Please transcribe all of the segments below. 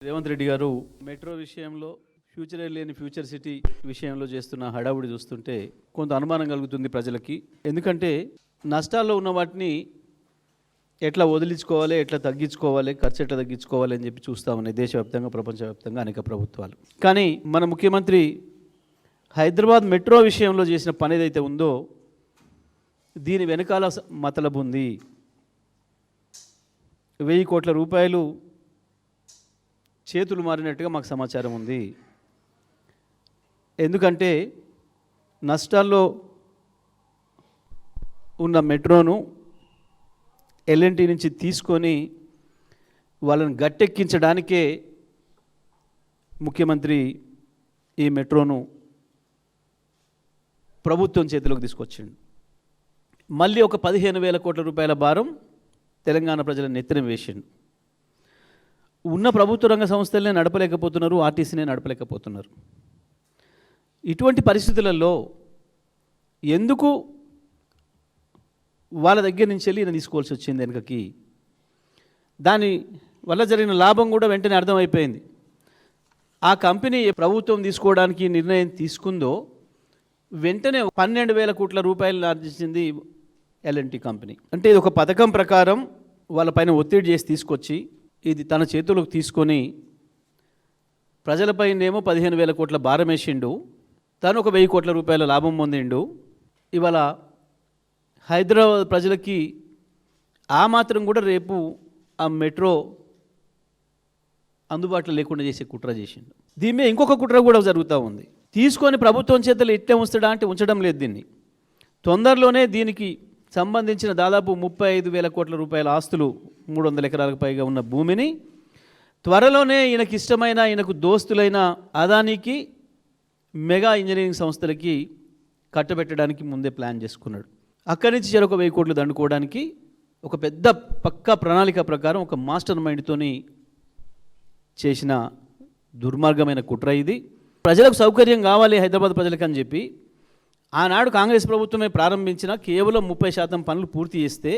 రేవంత్ రెడ్డి గారు మెట్రో విషయంలో ఫ్యూచర్ లేని ఫ్యూచర్ సిటీ విషయంలో చేస్తున్న హడావుడి చూస్తుంటే కొంత అనుమానం కలుగుతుంది ప్రజలకి. ఎందుకంటే నష్టాల్లో ఉన్న వాటిని ఎట్లా వదిలించుకోవాలి, ఎట్లా తగ్గించుకోవాలి, ఖర్చు ఎట్లా తగ్గించుకోవాలి అని చెప్పి చూస్తూ ఉన్నాయి దేశవ్యాప్తంగా, ప్రపంచవ్యాప్తంగా అనేక ప్రభుత్వాలు. కానీ మన ముఖ్యమంత్రి హైదరాబాద్ మెట్రో విషయంలో చేసిన పని ఏదైతే ఉందో దీని వెనకాల మతలబు ఉంది. 1000 కోట్ల రూపాయలు చేతులు మారినట్టుగా మాకు సమాచారం ఉంది. ఎందుకంటే నష్టాల్లో ఉన్న మెట్రోను ఎల్ఎన్టీ నుంచి తీసుకొని వాళ్ళని గట్టెక్కించడానికే ముఖ్యమంత్రి ఈ మెట్రోను ప్రభుత్వం చేతిలోకి తీసుకొచ్చిండు. మళ్ళీ ఒక 15,000 కోట్ల రూపాయల భారం తెలంగాణ ప్రజల నెత్తిన వేసిండు. ఉన్న ప్రభుత్వ రంగ సంస్థలనే నడపలేకపోతున్నారు, ఆర్టీసీనే నడపలేకపోతున్నారు. ఇటువంటి పరిస్థితులలో ఎందుకు వాళ్ళ దగ్గర నుంచి వెళ్ళి ఈయన తీసుకోవాల్సి వచ్చింది వెనుకకి? దాని వల్ల జరిగిన లాభం కూడా వెంటనే అర్థమైపోయింది. ఆ కంపెనీ ప్రభుత్వం తీసుకోవడానికి నిర్ణయం తీసుకుందో వెంటనే 12,000 కోట్ల రూపాయలు ఆర్జించింది ఎల్ఎన్టీ కంపెనీ. అంటే ఇది ఒక పథకం ప్రకారం వాళ్ళపైన ఒత్తిడి చేసి తీసుకొచ్చి ఇది తన చేతులకు తీసుకొని ప్రజలపైనేమో 15,000 కోట్ల భారం వేసిండు, తను ఒక 1000 కోట్ల రూపాయల లాభం పొందిండు. ఇవాళ హైదరాబాద్ ప్రజలకి ఆ మాత్రం కూడా రేపు ఆ మెట్రో అందుబాటులో లేకుండా చేసే కుట్ర చేసిండు. దీని మీద ఇంకొక కుట్ర కూడా జరుగుతూ ఉంది. తీసుకొని ప్రభుత్వం చేతులు ఇట్టే ఉంచడా అంటే ఉంచడం లేదు. దీన్ని తొందరలోనే దీనికి సంబంధించిన దాదాపు 35,000 కోట్ల రూపాయల ఆస్తులు, 300 ఎకరాలకు పైగా ఉన్న భూమిని త్వరలోనే ఈయనకి ఇష్టమైన, ఈయనకు దోస్తులైన అదానికి, మెగా ఇంజనీరింగ్ సంస్థలకి కట్టబెట్టడానికి ముందే ప్లాన్ చేసుకున్నాడు. అక్కడి నుంచి చెరొక 1000 కోట్లు దండుకోవడానికి ఒక పెద్ద పక్కా ప్రణాళిక ప్రకారం ఒక మాస్టర్ మైండ్తోని చేసిన దుర్మార్గమైన కుట్ర ఇది. ప్రజలకు సౌకర్యం కావాలి హైదరాబాద్ ప్రజలకు అని చెప్పి ఆనాడు కాంగ్రెస్ ప్రభుత్వమే ప్రారంభించిన కేవలం 30% పనులు పూర్తి చేస్తే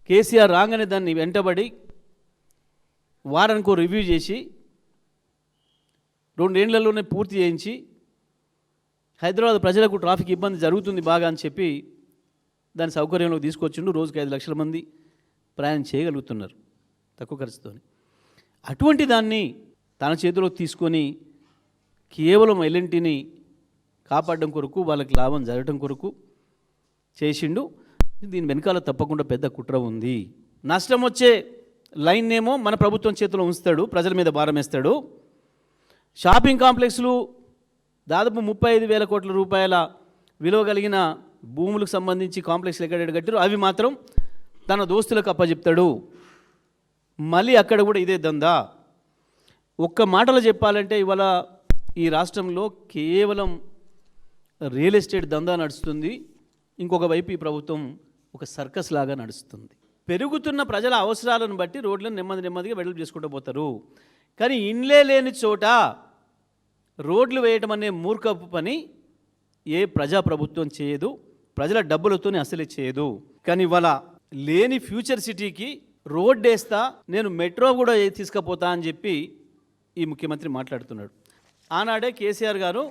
కేసీఆర్ రాగానే దాన్ని వెంటబడి వారానికో రివ్యూ చేసి 2 ఏళ్లలోనే పూర్తి చేయించి హైదరాబాద్ ప్రజలకు ట్రాఫిక్ ఇబ్బంది జరుగుతుంది బాగా అని చెప్పి దాని సౌకర్యంలోకి తీసుకొచ్చిండు. రోజుకి 5 లక్షల మంది ప్రయాణం చేయగలుగుతున్నారు తక్కువ ఖర్చుతో. అటువంటి దాన్ని తన చేతిలోకి తీసుకొని కేవలం ఎల్ఎన్టీని కాపాడడం కొరకు, వాళ్ళకి లాభం జరగడం కొరకు చేసిండు. దీని వెనకాల తప్పకుండా పెద్ద కుట్ర ఉంది. నష్టం వచ్చే లైన్ ఏమో మన ప్రభుత్వం చేతిలో ఉంచుతాడు, ప్రజల మీద భారం వేస్తాడు. షాపింగ్ కాంప్లెక్స్లు దాదాపు 35,000 కోట్ల రూపాయల విలువ కలిగిన భూములకు సంబంధించి కాంప్లెక్స్లు ఎక్కడ కట్టారు అవి మాత్రం తన దోస్తులకు అప్పచెప్తాడు. మళ్ళీ అక్కడ కూడా ఇదే దందా. ఒక్క మాటలో చెప్పాలంటే ఇవాళ ఈ రాష్ట్రంలో కేవలం రియల్ ఎస్టేట్ దందా నడుస్తుంది. ఇంకొక వైపు ఈ ప్రభుత్వం ఒక సర్కస్ లాగా నడుస్తుంది. పెరుగుతున్న ప్రజల అవసరాలను బట్టి రోడ్లను నెమ్మదిగా వెడల్పు చేసుకుంటూ పోతారు. కానీ ఇండ్లే లేని చోట రోడ్లు వేయటం అనే మూర్ఖపు పని ఏ ప్రజాప్రభుత్వం చేయదు, ప్రజల డబ్బులతోనే అసలే చేయదు. కానీ ఇవాళ లేని ఫ్యూచర్ సిటీకి రోడ్ వేస్తా, నేను మెట్రో కూడా తీసుకుపోతా అని చెప్పి ఈ ముఖ్యమంత్రి మాట్లాడుతున్నాడు. ఆనాడే కేసీఆర్ గారు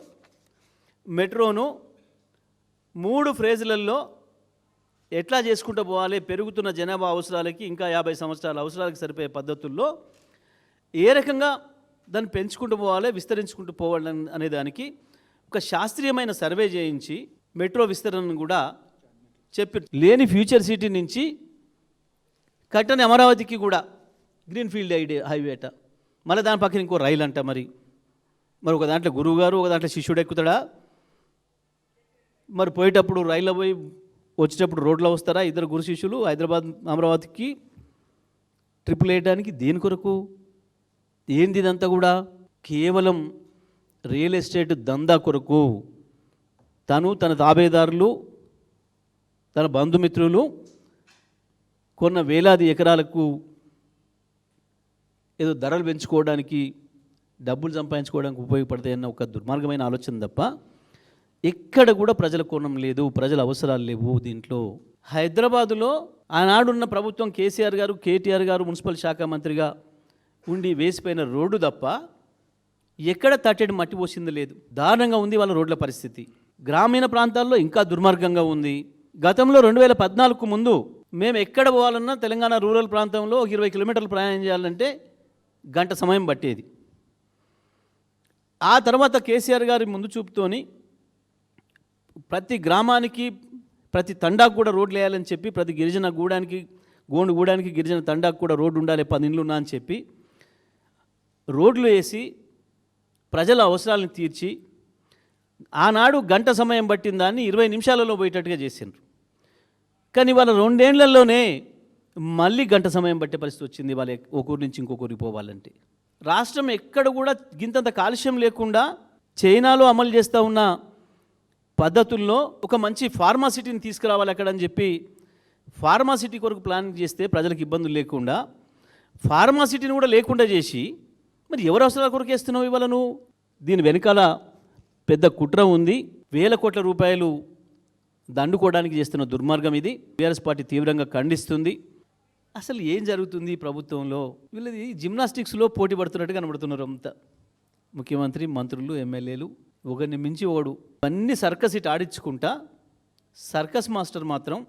మెట్రోను 3 ఫేజులలో ఎట్లా చేసుకుంటూ పోవాలి, పెరుగుతున్న జనాభా అవసరాలకి, ఇంకా 50 సంవత్సరాల అవసరాలకు సరిపోయే పద్ధతుల్లో ఏ రకంగా దాన్ని పెంచుకుంటూ పోవాలి, విస్తరించుకుంటూ పోవాలి అనే దానికి ఒక శాస్త్రీయమైన సర్వే చేయించి మెట్రో విస్తరణను కూడా చెప్పి, లేని ఫ్యూచర్ సిటీ నుంచి కట్టని అమరావతికి కూడా గ్రీన్ఫీల్డ్ హైవే అట, మళ్ళీ దాని పక్కన ఇంకో రైలు అంట. మరి ఒక దాంట్లో గురువు గారు, ఒక దాంట్లో శిష్యుడు ఎక్కుతాడా? మరి పోయేటప్పుడు రైల్లో పోయి వచ్చేటప్పుడు రోడ్లో వస్తారా ఇద్దరు గురు శిష్యులు హైదరాబాద్ అమరావతికి ట్రిపుల్ వేయడానికి? దేని కొరకు? ఏంది ఇదంతా కూడా? కేవలం రియల్ ఎస్టేట్ దందా కొరకు తను, తన తాబేదారులు, తన బంధుమిత్రులు కొన్న వేలాది ఎకరాలకు ఏదో ధరలు పెంచుకోవడానికి, డబ్బులు సంపాదించుకోవడానికి ఉపయోగపడతాయన్న ఒక దుర్మార్గమైన ఆలోచన తప్ప ఎక్కడ కూడా ప్రజల కోణం లేదు, ప్రజల అవసరాలు లేవు దీంట్లో. హైదరాబాదులో ఆనాడున్న ప్రభుత్వం కేసీఆర్ గారు, కేటీఆర్ గారు మున్సిపల్ శాఖ మంత్రిగా ఉండి వేసిపోయిన రోడ్డు తప్ప ఎక్కడ తట్టెడు మట్టి పోసింది లేదు. దారుణంగా ఉంది వాళ్ళ రోడ్ల పరిస్థితి. గ్రామీణ ప్రాంతాల్లో ఇంకా దుర్మార్గంగా ఉంది. గతంలో 2014కు ముందు మేము ఎక్కడ పోవాలన్నా తెలంగాణ రూరల్ ప్రాంతంలో 20 కిలోమీటర్లు ప్రయాణం చేయాలంటే గంట సమయం పట్టేది. ఆ తర్వాత కేసీఆర్ గారి ముందు చూపుతోని ప్రతి గ్రామానికి ప్రతి తండాకు కూడా రోడ్లు వేయాలని చెప్పి, ప్రతి గిరిజన గూడానికి గోండు గూడానికి గిరిజన తండాకు కూడా రోడ్డు ఉండాలి, 10 ఇండ్లు ఉన్నా అని చెప్పి రోడ్లు వేసి ప్రజల అవసరాలను తీర్చి ఆనాడు గంట సమయం పట్టిన దాన్ని 20 నిమిషాలలో పోయేటట్టుగా చేసిండ్రు. కానీ వాళ్ళ 2 ఏళ్లలోనే మళ్ళీ గంట సమయం పట్టే పరిస్థితి వచ్చింది వాళ్ళ ఒకరి నుంచి ఇంకొకరికి పోవాలంటే. రాష్ట్రం ఎక్కడ కూడా గింతంత కాలుష్యం లేకుండా చైనాలో అమలు చేస్తూ ఉన్న పద్ధతుల్లో ఒక మంచి ఫార్మాసిటీని తీసుకురావాలి అక్కడని చెప్పి ఫార్మాసిటీ కొరకు ప్లాన్ చేస్తే ప్రజలకు ఇబ్బందులు లేకుండా ఫార్మాసిటీని కూడా లేకుండా చేసి మరి ఎవరు అవసరాల కొరకు వేస్తున్నావు ఇవాళ నువ్వు? దీని వెనకాల పెద్ద కుట్ర ఉంది. వేల కోట్ల రూపాయలు దండుకోవడానికి చేస్తున్న దుర్మార్గం ఇది. టీఆర్ఎస్ పార్టీ తీవ్రంగా ఖండిస్తుంది. అసలు ఏం జరుగుతుంది ఈ ప్రభుత్వంలో? వీళ్ళది జిమ్నాస్టిక్స్లో పోటీ పడుతున్నట్టు కనబడుతున్నారు అంతా. ముఖ్యమంత్రి, మంత్రులు, ఎమ్మెల్యేలు ఒకరిని మించి ఒకడు అన్ని సర్కస్ ఇటు ఆడించుకుంటా, సర్కస్ మాస్టర్ మాత్రం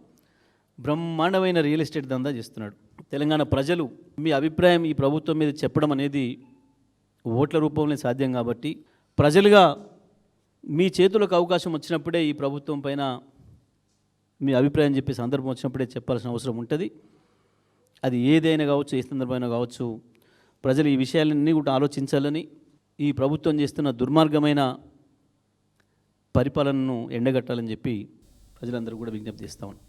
బ్రహ్మాండమైన రియల్ ఎస్టేట్ దందా చేస్తున్నాడు. తెలంగాణ ప్రజలు మీ అభిప్రాయం ఈ ప్రభుత్వం మీద చెప్పడం అనేది ఓట్ల రూపంలో సాధ్యం కాబట్టి ప్రజలుగా మీ చేతులకు అవకాశం వచ్చినప్పుడే ఈ ప్రభుత్వం పైన మీ అభిప్రాయం చెప్పే సందర్భం వచ్చినప్పుడే చెప్పాల్సిన అవసరం ఉంటుంది. అది ఏదైనా కావచ్చు, ఏ సందర్భమైనా కావచ్చు, ప్రజలు ఈ విషయాలన్నీ కూడా ఆలోచించాలని, ఈ ప్రభుత్వం చేస్తున్న దుర్మార్గమైన పరిపాలనను ఎండగట్టాలని చెప్పి ప్రజలందరూ కూడా విజ్ఞప్తి చేస్తామని.